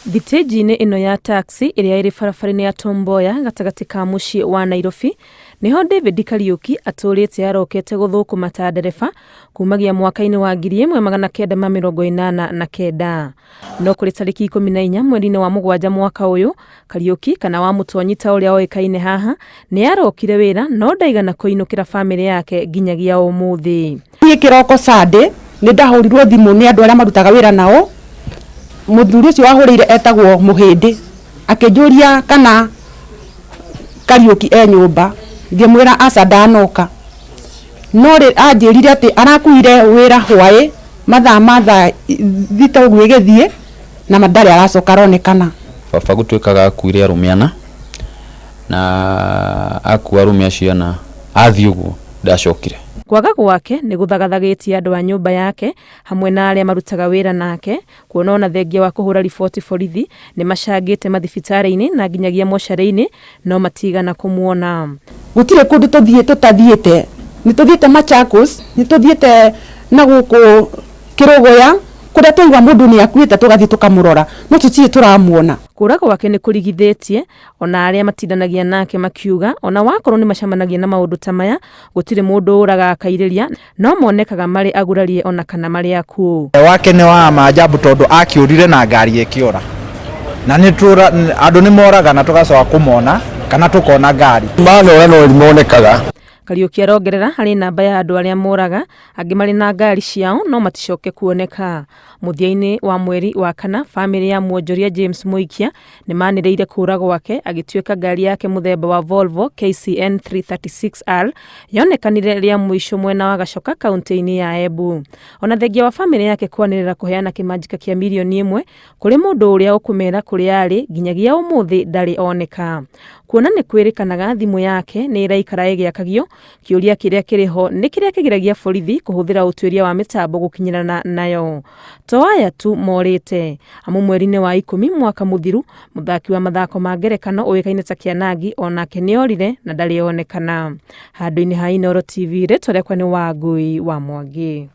Thitĩnji-inĩ ĩno ya taxi ĩrĩa ĩrĩ barabara-inĩ ya Tom Mboya gatagati ka mũciĩ wa Nairobi niho David Kariuki atũrĩte arokete gũthũkũma ta ndereba kumagia mwaka-inĩ wa 1989 no kũrĩ tarĩki 14 mweri-inĩ wa mũgwanja mwaka ũyũ Kariuki kana wa Mũtonyi ta ũrĩa oĩkaine haha nĩ arokire wĩra no ndaigana kũinũkĩra famĩlĩ yake nginyagia ũmũthĩ. Niĩ kĩroko Sunday nĩ ndahũrirwo thimũ nĩ andũ arĩa marutaga wĩra nao. Mũthuri ũcio wahũrĩire etagwo Mũhĩndĩ akĩnjũria kana Kariuki nyũmba, ngĩmwĩra aca ndanoka, no anjĩrire atĩ arakuire wĩra hwaĩ mathaa thita ũguo ĩgĩthiĩ na ndarĩ aracoka aronekana. Baba gũtuĩkaga akuire arũmĩana na akua arũmĩ acio na athiĩ ũguo ndacokire. Kwaga gwake nĩ gũthagathagĩtie andũ a nyũmba yake hamwe na arĩa marutaga wĩra nake, kuona ona thengia wa kũhũra riboti borithi nĩ macangĩte mathibitarĩ-inĩ na nginyagia mocarĩ-inĩ no matigana kũmuona. Gũtirĩ kũndũ tũtathiĩte, nĩ tũthiĩte Machakos, nĩ tũthiĩte na gũkũ Kĩrũgũya, kũrĩa twaigua mũndũ nĩ akuĩte tũgathiĩ tũkamũrora no tũtirĩ tũramuona. Kũra gwake nĩ kũrigithĩtie ona arĩa matindanagia nake makiuga ona wakorwo nĩ macamanagia na maũndũ ta maya gũtirĩ mũndũ ũraga akairĩria no monekaga marĩ agurarie ona kana marĩ akuũ. Wake nĩ wa maajabu tondũ akĩũrire na ngari ĩkĩũra na andũ nĩ moraga na tũgacoka kũmona kana tũkona ngari Manora no limonekaga. Kariuki arongerera harĩ namba ya andũ arĩa moraga angĩ marĩ na ngari ciao no maticoke kuoneka. Mũthia-inĩ wa mweri wa kana famĩlĩ ya Mwonjoria James Mũikia nĩ manĩrĩire kũra gwake agĩtuĩka ngari yake mũthemba wa Volvo KCN 336R yonekanire rĩa mũico mwena wa Gacoka kaunti-inĩ ya Embu. Ona thengia wa famĩlĩ yake kwanĩrĩra kũheana kĩmanjĩka kĩa mirioni 1 kũrĩ mũndũ ũrĩa ũkũmera kũrĩa arĩ nginyagia ũmũthĩ ndarĩ oneka. Kuona nĩ kwĩrĩkanaga thimũ yake nĩ ĩraikara ĩgĩakagio, kĩũria kĩrĩa kĩrĩho nĩ kĩrĩa kĩgiragia borithi kũhũthĩra ũtuĩria wa mĩtambo gũkinyĩrana nayo. To aya tu morĩte amu mweri-inĩ wa 10 mwaka mũthiru mũthaki wa mathako ma ngerekano ũĩkaine ta Kĩanangi onake nĩ orire na ndarĩ onekana. Handũ-inĩ ha Inooro TV rĩtwa rĩakwa nĩ Wangui wa Mwangi.